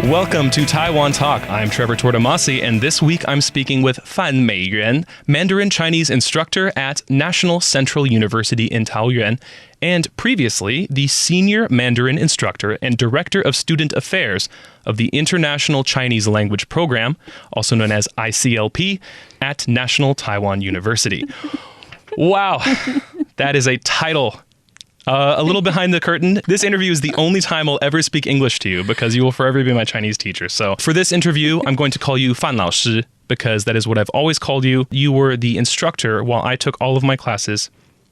Welcome to Taiwan Talk. I'm Trevor Tortomasi, and this week I'm speaking with Fann Meeiyuan, Mandarin Chinese instructor at National Central University in Taoyuan, and previously the senior Mandarin instructor and director of student affairs of the International Chinese Language Program, also known as ICLP, at National Taiwan University. Wow, that is a title. A little behind the curtain, this interview is the only time I'll ever speak English to you because you will forever be my Chinese teacher. So for this interview, I'm going to call you Fan Laoshi because that is what I've always called you. You were the instructor while I took all of my classes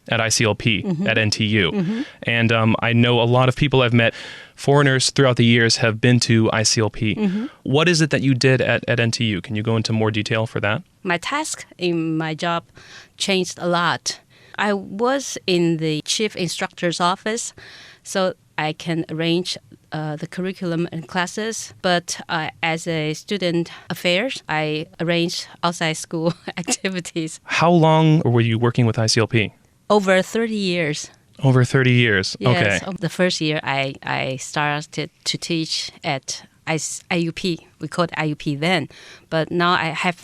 at ICLP, at NTU. And I know a lot of people I've met, foreigners throughout the years, have been to ICLP. What is it that you did at NTU? Can you go into more detail for that? My task in my job changed a lot. I was in the chief instructor's office, so I can arrange the curriculum and classes. But as a student affairs, I arrange outside school activities. How long were you working with ICLP? Over 30 years. Over 30 years. Yes, Okay. the first year I started to teach at IUP. We called IUP then, but now I have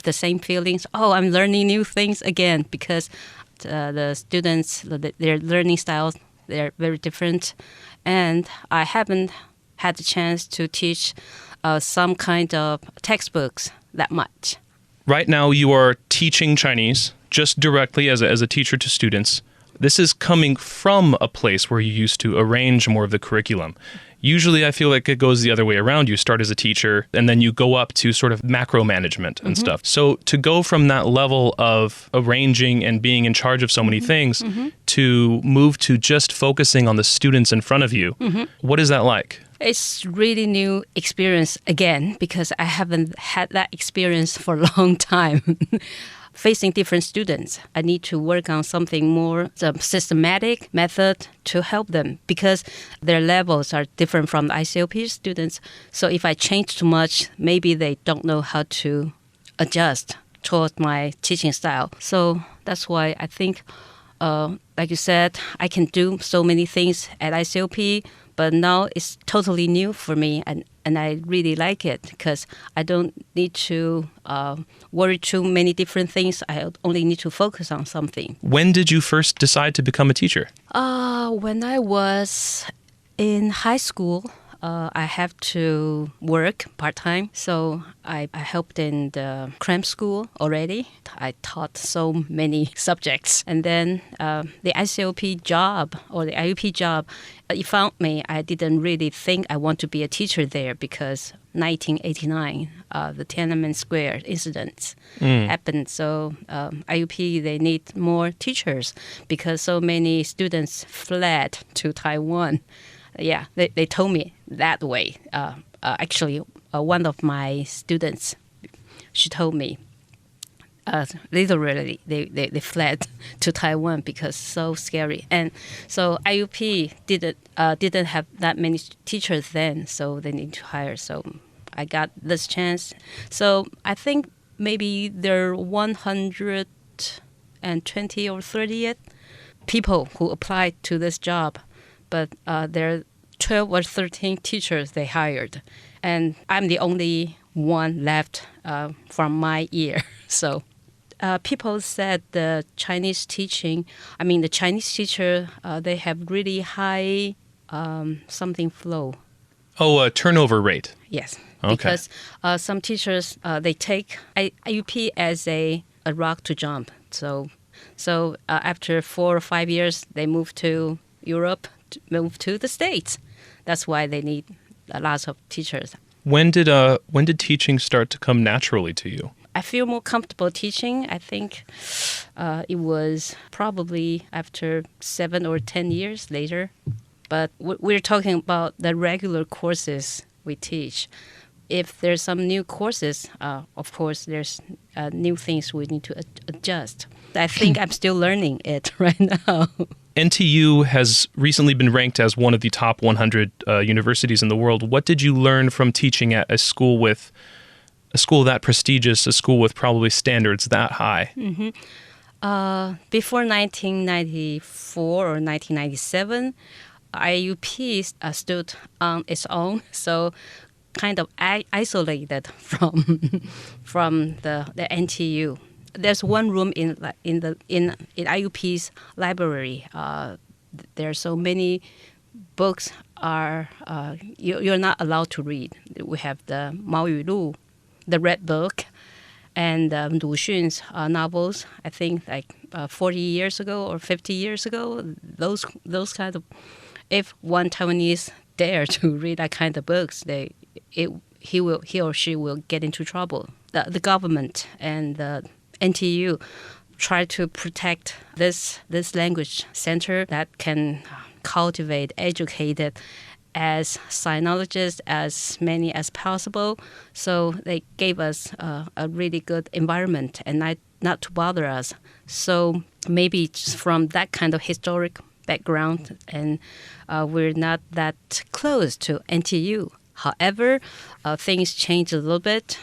the same feelings. Oh, I'm learning new things again because the students, their learning styles, they're very different, and I haven't had the chance to teach some kind of textbooks that much. Right now, you are teaching Chinese just directly as a teacher to students. This is coming from a place where you used to arrange more of the curriculum. Usually, I feel like it goes the other way around. You start as a teacher, and then you go up to sort of macro management and stuff. So to go from that level of arranging and being in charge of so many things to move to just focusing on the students in front of you, what is that like? It's really new experience again because I haven't had that experience for a long time. Facing different students, I need to work on something more systematic method to help them because their levels are different from the ICLP students. So if I change too much, maybe they don't know how to adjust towards my teaching style. So that's why I think, like you said, I can do so many things at ICLP, but now it's totally new for me, and I really like it because I don't need to worry too many different things. I only need to focus on something. When did you first decide to become a teacher? When I was in high school, I have to work part-time, so I helped in the cram school already. I taught so many subjects. And then the ICLP job or the IUP job, it found me. I didn't really think I want to be a teacher there because 1989, the Tiananmen Square incidents happened. So IUP, they need more teachers because so many students fled to Taiwan. Yeah, they told me that way. Actually, one of my students, she told me, literally, they fled to Taiwan because so scary. And so IUP didn't have that many teachers then, so they need to hire. So I got this chance. So I think maybe there are 120 or 30 people who applied to this job. But there are 12 or 13 teachers they hired. And I'm the only one left from my year. So people said the Chinese teacher, they have really high something flow. Oh, a turnover rate. Yes. Okay. Because some teachers, they take IUP as a rock to jump. So after 4 or 5 years, they move to Europe, move to the States. That's why they need lots of teachers. When did teaching start to come naturally to you? I feel more comfortable teaching. I think it was probably after 7 or 10 years later. But we're talking about the regular courses we teach. If there's some new courses, of course, there's new things we need to adjust. I think I'm still learning it right now. NTU has recently been ranked as one of the top 100 universities in the world. What did you learn from teaching at a school that prestigious, a school with probably standards that high? Before 1994 or 1997, IUP stood on its own. So kind of isolated from the NTU. There's one room in IUP's library. There are so many books you're not allowed to read. We have the Mao Yu Lu, the Red Book, and Lu Xun's novels. I think like 40 years ago or 50 years ago. Those kind of, if one Taiwanese dare to read that kind of books, he or she will get into trouble. The government and the NTU try to protect this language center that can cultivate, educate as sinologists, as many as possible. So they gave us a really good environment and not to bother us. So maybe just from that kind of historic background, and we're not that close to NTU. However, things changed a little bit.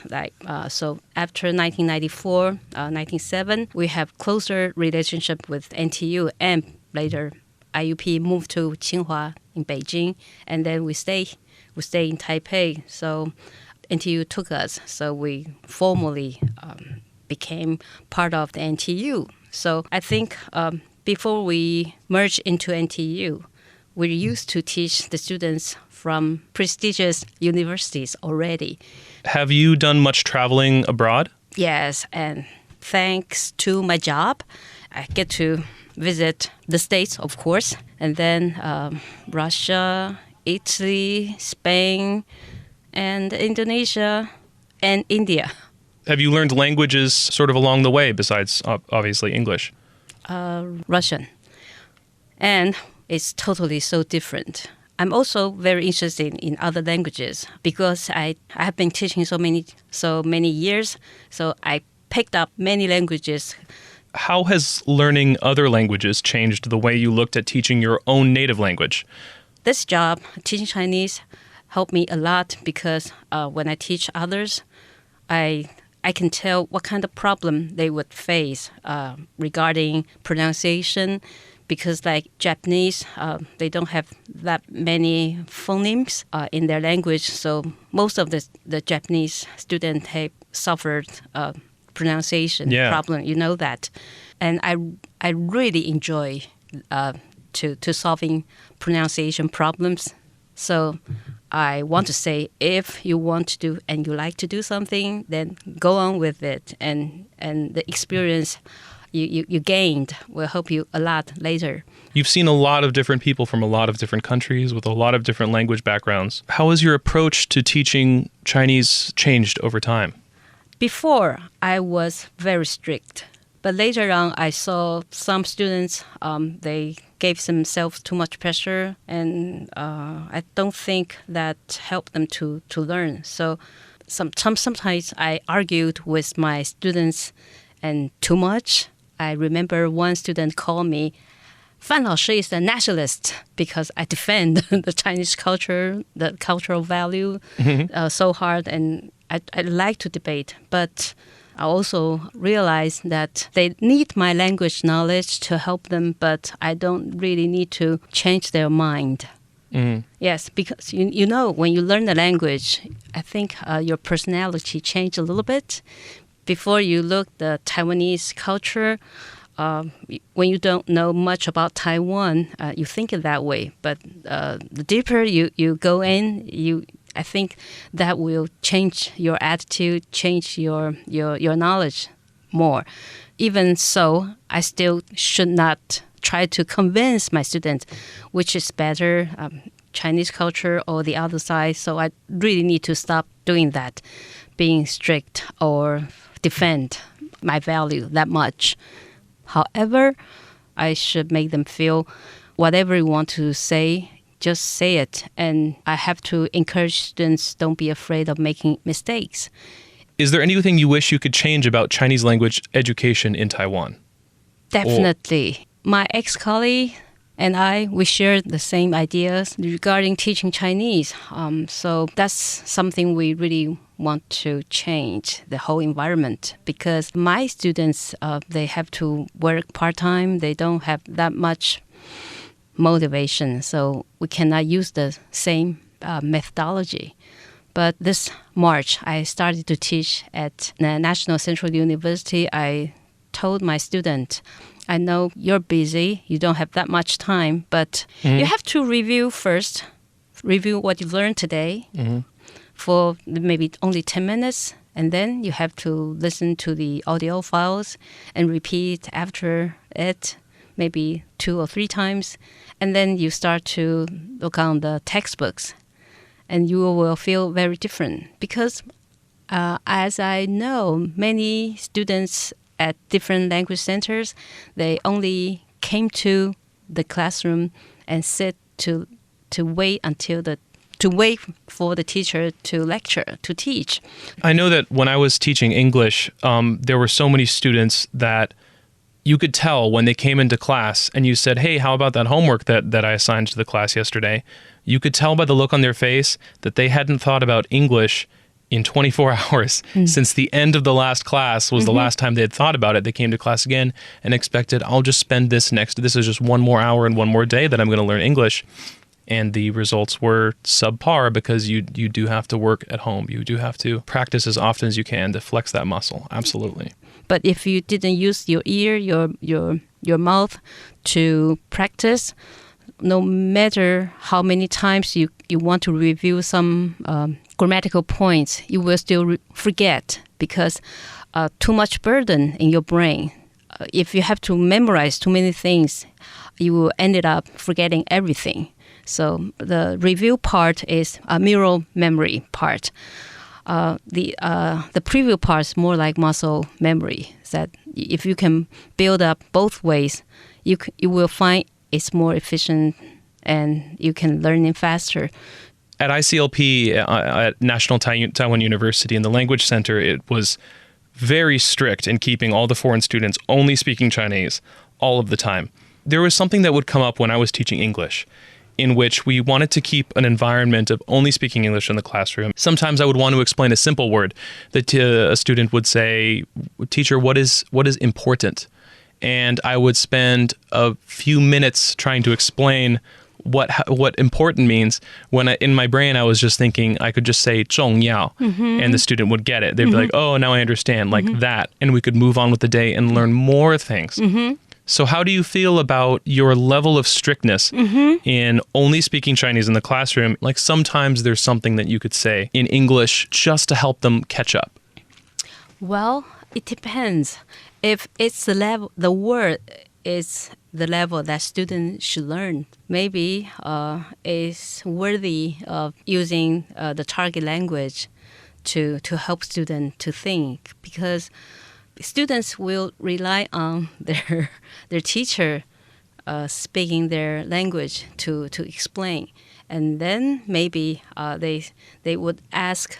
So after 1994, 1997, we have closer relationship with NTU, and later IUP moved to Tsinghua in Beijing, and then we stay in Taipei. So NTU took us, so we formally became part of the NTU. So I think before we merged into NTU, we used to teach the students from prestigious universities already. Have you done much traveling abroad? Yes, and thanks to my job, I get to visit the States, of course, and then Russia, Italy, Spain, and Indonesia, and India. Have you learned languages sort of along the way besides, obviously, English? Russian. And it's totally so different. I'm also very interested in other languages because I have been teaching so many years, so I picked up many languages. How has learning other languages changed the way you looked at teaching your own native language? This job, teaching Chinese, helped me a lot because when I teach others, I can tell what kind of problem they would face regarding pronunciation, because like Japanese, they don't have that many phonemes in their language, so most of the Japanese students have suffered pronunciation problem, you know that. And I really enjoy to solving pronunciation problems. So I want to say, if you want to do and you like to do something, then go on with it. And the experience you gained will help you a lot later. You've seen a lot of different people from a lot of different countries with a lot of different language backgrounds. How has your approach to teaching Chinese changed over time? Before, I was very strict. But later on, I saw some students, they gave themselves too much pressure, and I don't think that helped them to learn. So sometimes I argued with my students and too much. I remember one student called me, Fan Laoshi is a nationalist, because I defend the Chinese culture, the cultural value so hard, and I like to debate. But I also realized that they need my language knowledge to help them, but I don't really need to change their mind. Yes, because you know, when you learn the language, I think your personality changes a little bit. Before you look the Taiwanese culture, when you don't know much about Taiwan, you think it that way. But the deeper you go in, I think that will change your attitude, change your knowledge more. Even so, I still should not try to convince my students which is better, Chinese culture or the other side. So I really need to stop doing that, being strict or defend my value that much. However, I should make them feel whatever you want to say, just say it. And I have to encourage students, don't be afraid of making mistakes. Is there anything you wish you could change about Chinese language education in Taiwan? Definitely. My ex-colleague and we shared the same ideas regarding teaching Chinese. So that's something we really want to change, the whole environment. Because my students, they have to work part-time. They don't have that much motivation. So we cannot use the same methodology. But this March, I started to teach at the National Central University. I told my student, I know you're busy, you don't have that much time, but you have to review first, review what you learned today for maybe only 10 minutes, and then you have to listen to the audio files and repeat after it maybe 2 or 3 times, and then you start to look on the textbooks, and you will feel very different because as I know, many students at different language centers, they only came to the classroom and sit to wait for the teacher to lecture, to teach. I know that when I was teaching English, there were so many students that you could tell when they came into class and you said, hey, how about that homework that I assigned to the class yesterday? You could tell by the look on their face that they hadn't thought about English in 24 hours. Since the end of the last class was the last time they had thought about it. They came to class again and expected, I'll just spend this is just 1 more hour and 1 more day that I'm going to learn English. And the results were subpar because you do have to work at home. You do have to practice as often as you can to flex that muscle. Absolutely. But if you didn't use your ear, your mouth to practice, no matter how many times you want to review some grammatical points, you will still forget because too much burden in your brain. If you have to memorize too many things, you will end up forgetting everything. So the review part is a mirror memory part. The preview part is more like muscle memory. That if you can build up both ways, you will find it's more efficient and you can learn it faster. At ICLP, at National Taiwan University in the Language Center, it was very strict in keeping all the foreign students only speaking Chinese all of the time. There was something that would come up when I was teaching English, in which we wanted to keep an environment of only speaking English in the classroom. Sometimes I would want to explain a simple word that a student would say, teacher, what is important? And I would spend a few minutes trying to explain what important means, when in my brain I was just thinking I could just say 重要, and the student would get it. They'd be like, oh, now I understand, like that. And we could move on with the day and learn more things. So how do you feel about your level of strictness in only speaking Chinese in the classroom? Like sometimes there's something that you could say in English just to help them catch up. Well, it depends. If it's the word is the level that students should learn, maybe is worthy of using the target language to help students to think, because students will rely on their teacher speaking their language to explain. And then maybe they would ask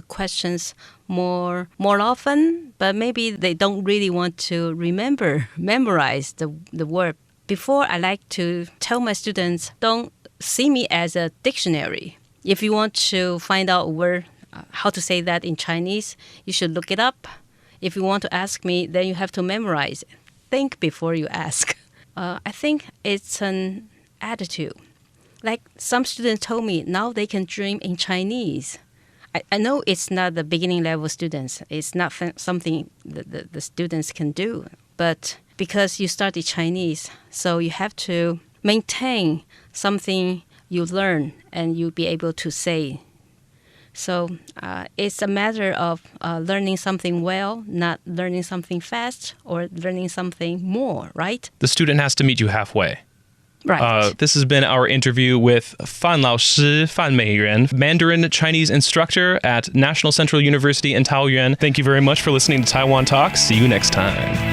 questions more often, but maybe they don't really want to memorize the word. Before, I like to tell my students, don't see me as a dictionary. If you want to find out a word, how to say that in Chinese, you should look it up. If you want to ask me, then you have to memorize it. Think before you ask. I think it's an attitude. Like some students told me, now they can dream in Chinese. I know it's not the beginning level students. It's not something that the students can do. But because you study Chinese, so you have to maintain something you learn and you'll be able to say. So it's a matter of learning something well, not learning something fast or learning something more, right? The student has to meet you halfway. Right. This has been our interview with Fan Laoshi, Fann Meeiyuan, Mandarin Chinese instructor at National Central University in Taoyuan. Thank you very much for listening to Taiwan Talk. See you next time.